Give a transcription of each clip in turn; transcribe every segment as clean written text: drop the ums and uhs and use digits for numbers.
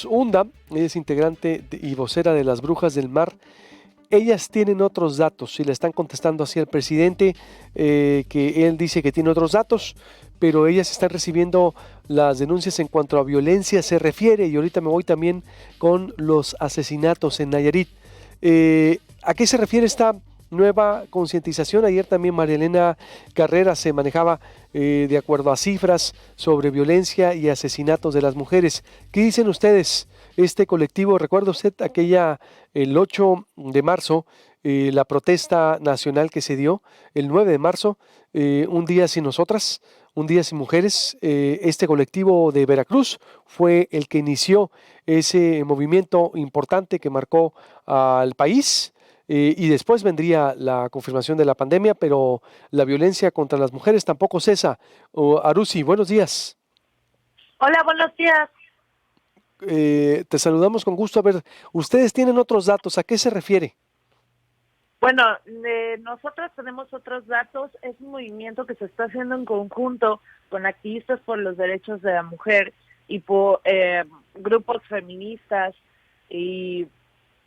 Hunda es integrante y vocera de las Brujas del Mar. Ellas tienen otros datos y le están contestando así al presidente, que él dice que tiene otros datos, pero ellas están recibiendo las denuncias en cuanto a violencia se refiere, y ahorita me voy también con los asesinatos en Nayarit. ¿A qué se refiere esta nueva concientización? Ayer también María Elena Carrera se manejaba de acuerdo a cifras sobre violencia y asesinatos de las mujeres. ¿Qué dicen ustedes? Este colectivo, ¿recuerda usted aquella, el 8 de marzo, la protesta nacional que se dio, el 9 de marzo, un día sin nosotras, un día sin mujeres? Este colectivo de Veracruz fue el que inició ese movimiento importante que marcó al país. Y después vendría la confirmación de la pandemia, pero la violencia contra las mujeres tampoco cesa. Arusi, buenos días. Hola, buenos días. Te saludamos con gusto. A ver, ustedes tienen otros datos, ¿a qué se refiere? Bueno, nosotros tenemos otros datos. Es un movimiento que se está haciendo en conjunto con activistas por los derechos de la mujer y por grupos feministas. Y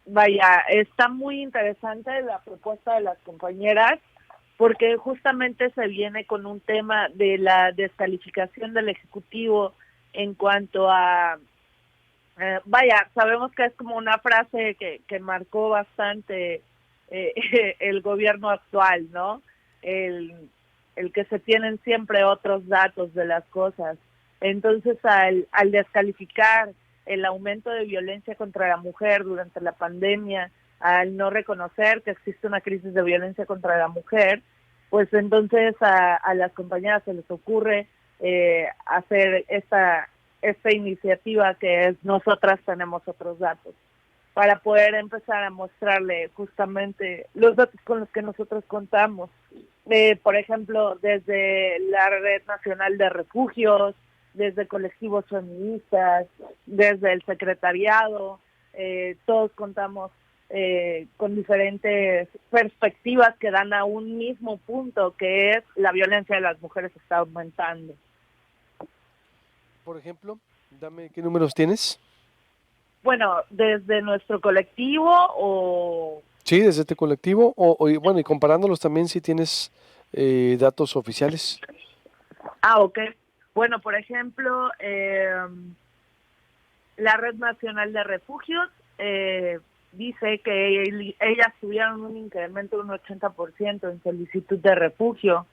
vaya, está muy interesante la propuesta de las compañeras porque justamente se viene con un tema de la descalificación del Ejecutivo en cuanto a vaya, sabemos que es como una frase que marcó bastante el gobierno actual, ¿no? El, el que se tienen siempre otros datos de las cosas. Entonces, al descalificar el aumento de violencia contra la mujer durante la pandemia, al no reconocer que existe una crisis de violencia contra la mujer, pues entonces a las compañeras se les ocurre hacer esta iniciativa que es Nosotras Tenemos Otros Datos, para poder empezar a mostrarle justamente los datos con los que nosotros contamos. Por ejemplo, desde la Red Nacional de Refugios, desde colectivos feministas, desde el secretariado, todos contamos con diferentes perspectivas que dan a un mismo punto, que es la violencia de las mujeres está aumentando. Por ejemplo, dame qué números tienes. Bueno, desde nuestro colectivo o... Sí, desde este colectivo, y bueno, y comparándolos también si tienes datos oficiales. Ah, ok. Bueno, por ejemplo, la Red Nacional de Refugios dice que ellas tuvieron un incremento de un 80% en solicitud de refugio.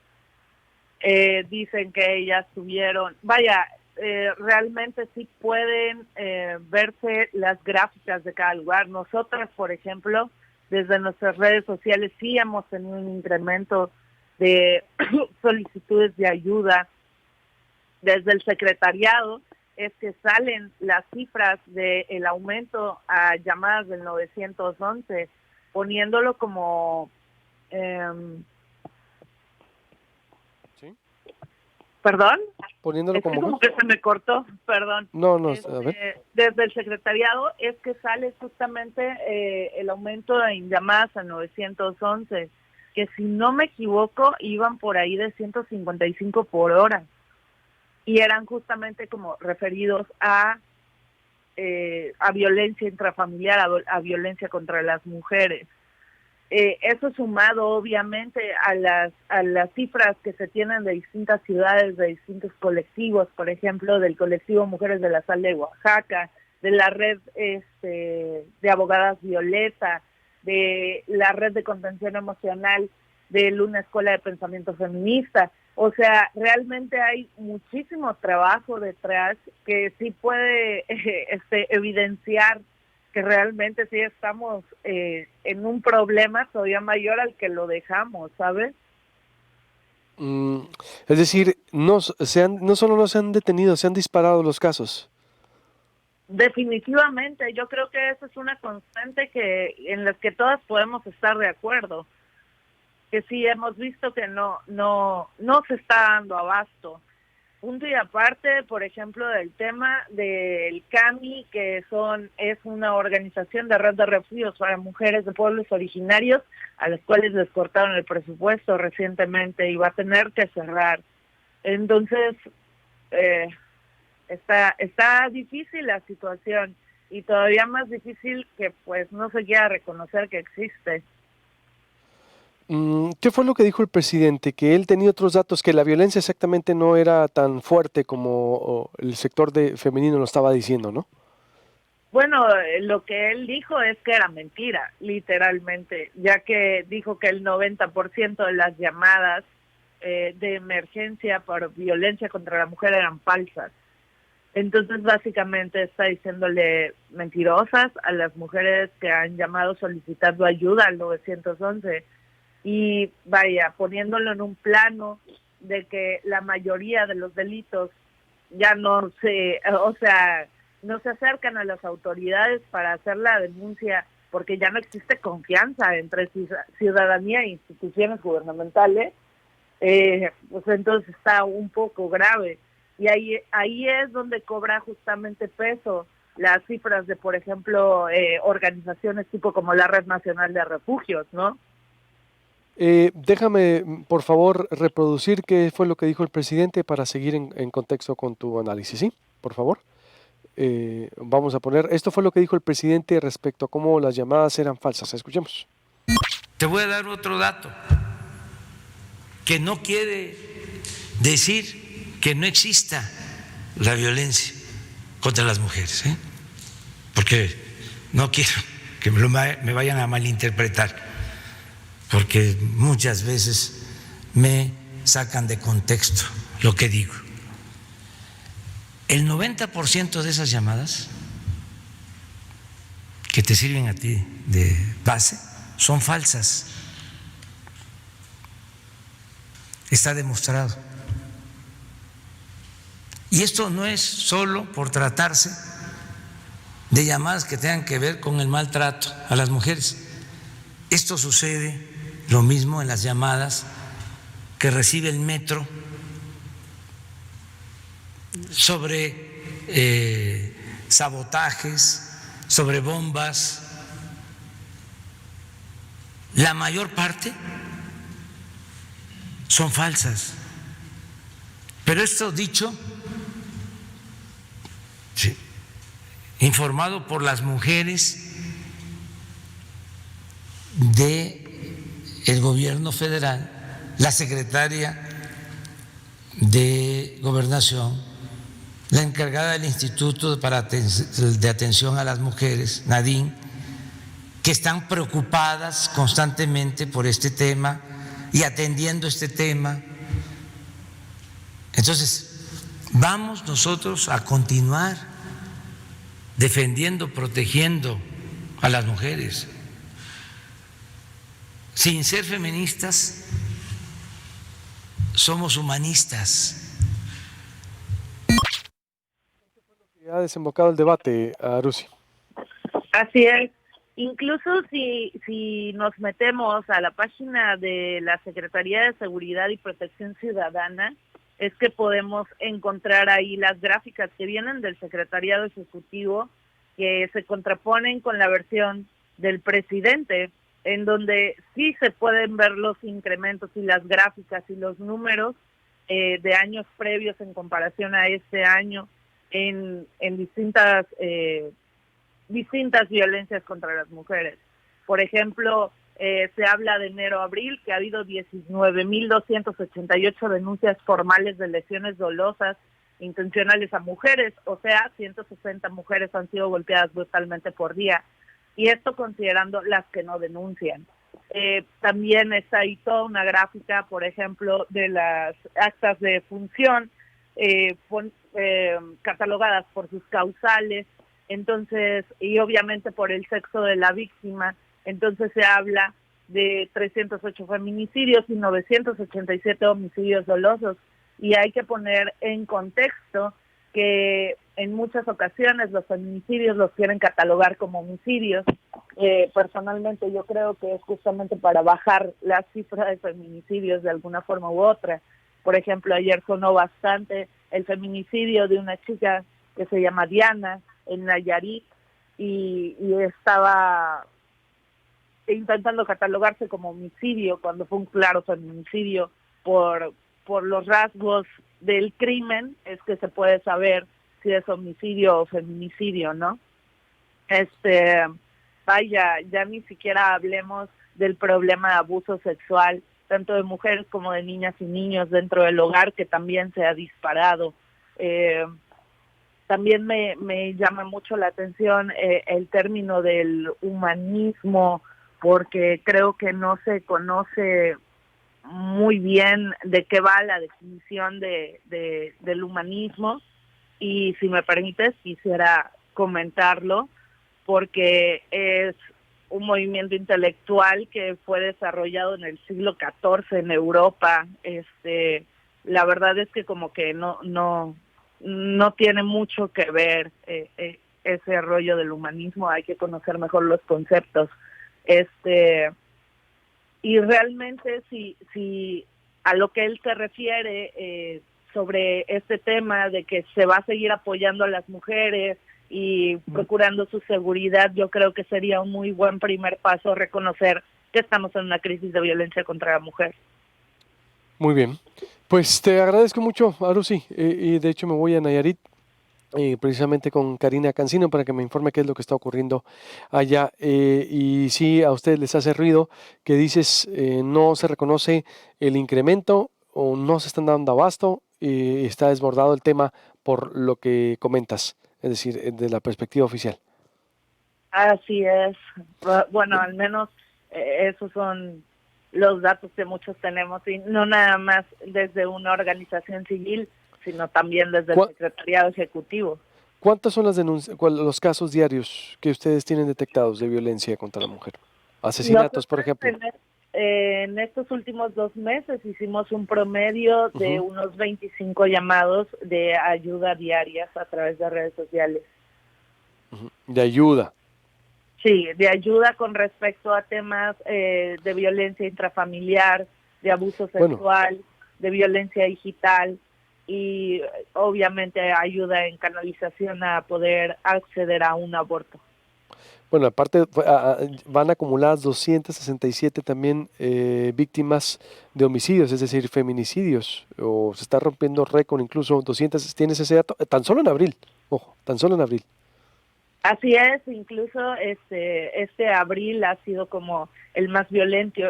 Dicen que ellas tuvieron, vaya, realmente sí pueden verse las gráficas de cada lugar. Nosotras, por ejemplo, desde nuestras redes sociales sí hemos tenido un incremento de solicitudes de ayuda. Desde el secretariado es que salen las cifras del aumento a llamadas del 911, poniéndolo como... ¿Sí? ¿Perdón? Poniéndolo Es que como qué. como que se me cortó, perdón. No, no, a ver. Desde el secretariado es que sale justamente el aumento en llamadas a 911, que si no me equivoco iban por ahí de 155 por hora y eran justamente como referidos a violencia intrafamiliar, a violencia contra las mujeres. Eso sumado obviamente a las cifras que se tienen de distintas ciudades, de distintos colectivos, por ejemplo, del colectivo Mujeres de la Sal de Oaxaca, de la red de abogadas Violeta, de la red de contención emocional de una escuela de pensamiento feminista. O sea, realmente hay muchísimo trabajo detrás que sí puede evidenciar que realmente sí estamos en un problema todavía mayor al que lo dejamos, ¿sabes? Mm, es decir, no solo no se han detenido, se han disparado los casos. Definitivamente, yo creo que esa es una constante en la que todas podemos estar de acuerdo, que sí hemos visto que no se está dando abasto. Punto y aparte, por ejemplo, del tema del CAMI, es una organización de red de refugios para mujeres de pueblos originarios, a las cuales les cortaron el presupuesto recientemente y va a tener que cerrar. Entonces, eh, está difícil la situación. y todavía más difícil que pues no se quiera reconocer que existe. ¿Qué fue lo que dijo el presidente? Que él tenía otros datos, que la violencia exactamente no era tan fuerte como el sector femenino lo estaba diciendo, ¿no? Bueno, lo que él dijo es que era mentira, literalmente, ya que dijo que el 90% de las llamadas de emergencia por violencia contra la mujer eran falsas. Entonces, básicamente está diciéndole mentirosas a las mujeres que han llamado solicitando ayuda al 911 y vaya, poniéndolo en un plano de que la mayoría de los delitos ya no se, o sea, no se acercan a las autoridades para hacer la denuncia porque ya no existe confianza entre ciudadanía e instituciones gubernamentales, pues entonces está un poco grave. Y ahí es donde cobra justamente peso las cifras de, por ejemplo, organizaciones tipo como la Red Nacional de Refugios, ¿no? Déjame, por favor, reproducir qué fue lo que dijo el presidente para seguir en contexto con tu análisis, ¿sí? Por favor. Vamos a poner, esto fue lo que dijo el presidente respecto a cómo las llamadas eran falsas. Escuchemos. Te voy a dar otro dato que no quiere decir que no exista la violencia contra las mujeres, porque no quiero que me vayan a malinterpretar, porque muchas veces me sacan de contexto lo que digo. El 90% de esas llamadas que te sirven a ti de base son falsas. Está demostrado. Y esto no es solo por tratarse de llamadas que tengan que ver con el maltrato a las mujeres. Esto sucede lo mismo en las llamadas que recibe el metro sobre sabotajes, sobre bombas. La mayor parte son falsas. Pero esto dicho, sí, informado por las mujeres del gobierno federal, la secretaria de Gobernación, la encargada del Instituto de Atención a las Mujeres, Nadine, que están preocupadas constantemente por este tema y atendiendo este tema. Entonces, vamos nosotros a continuar defendiendo, protegiendo a las mujeres. Sin ser feministas, somos humanistas. Ha desembocado el debate, Arusi. Así es. Incluso si nos metemos a la página de la Secretaría de Seguridad y Protección Ciudadana, es que podemos encontrar ahí las gráficas que vienen del Secretariado Ejecutivo que se contraponen con la versión del presidente, en donde sí se pueden ver los incrementos y las gráficas y los números de años previos en comparación a este año en distintas violencias contra las mujeres. Por ejemplo, se habla de enero a abril que ha habido 19.288 denuncias formales de lesiones dolosas intencionales a mujeres, o sea, 160 mujeres han sido golpeadas brutalmente por día, y esto considerando las que no denuncian. También está ahí toda una gráfica, por ejemplo, de las actas de función catalogadas por sus causales, entonces, y obviamente por el sexo de la víctima. Entonces se habla de 308 feminicidios y 987 homicidios dolosos, y hay que poner en contexto que en muchas ocasiones los feminicidios los quieren catalogar como homicidios. Personalmente yo creo que es justamente para bajar la cifra de feminicidios de alguna forma u otra. Por ejemplo, ayer sonó bastante el feminicidio de una chica que se llama Diana en Nayarit y estaba intentando catalogarse como homicidio cuando fue un claro feminicidio. Por los rasgos del crimen es que se puede saber si es homicidio o feminicidio, ¿no? Vaya, ya ni siquiera hablemos del problema de abuso sexual, tanto de mujeres como de niñas y niños dentro del hogar, que también se ha disparado. También me llama mucho la atención el término del humanismo, porque creo que no se conoce muy bien de qué va la definición del humanismo, y si me permites quisiera comentarlo, porque es un movimiento intelectual que fue desarrollado en el siglo XIV en Europa. La verdad es que como que no tiene mucho que ver ese rollo del humanismo. Hay que conocer mejor los conceptos. Y realmente si a lo que él se refiere sobre este tema de que se va a seguir apoyando a las mujeres y procurando su seguridad, yo creo que sería un muy buen primer paso reconocer que estamos en una crisis de violencia contra la mujer. Muy bien. Pues te agradezco mucho, Arusi, y de hecho me voy a Nayarit precisamente con Karina Cancino para que me informe qué es lo que está ocurriendo allá. Y si a ustedes les hace ruido que dices no se reconoce el incremento o no se están dando abasto, está desbordado el tema por lo que comentas, es decir, de la perspectiva oficial. Así es. Bueno, al menos esos son los datos que muchos tenemos, y no nada más desde una organización civil, sino también desde el Secretariado Ejecutivo. ¿Cuántas son las los casos diarios que ustedes tienen detectados de violencia contra la mujer? Asesinatos, por ejemplo. En estos últimos 2 meses hicimos un promedio de unos 25 llamados de ayuda diarias a través de redes sociales. De ayuda. Sí, de ayuda con respecto a temas de violencia intrafamiliar, de abuso sexual, de violencia digital, y obviamente ayuda en canalización a poder acceder a un aborto. Bueno, aparte van acumuladas 267 también víctimas de homicidios, es decir, feminicidios, o se está rompiendo récord incluso 200, ¿tienes ese dato? Tan solo en abril, ojo, tan solo en abril. Así es, incluso este abril ha sido como el más violento,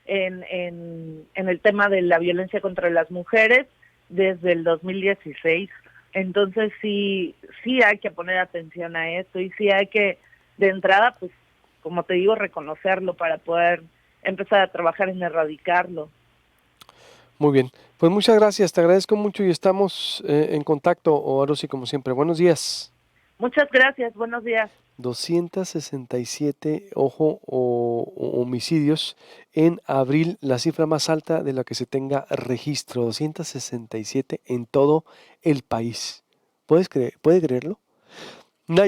en el tema de la violencia contra las mujeres desde el 2016. Entonces sí hay que poner atención a esto, y sí hay que, de entrada, pues, como te digo, reconocerlo para poder empezar a trabajar en erradicarlo. Muy bien, pues muchas gracias, te agradezco mucho y estamos en contacto, Arusi, como siempre. Buenos días. Muchas gracias, buenos días. 267, ojo, homicidios en abril, la cifra más alta de la que se tenga registro, 267 en todo el país. ¿Puede creerlo? Naya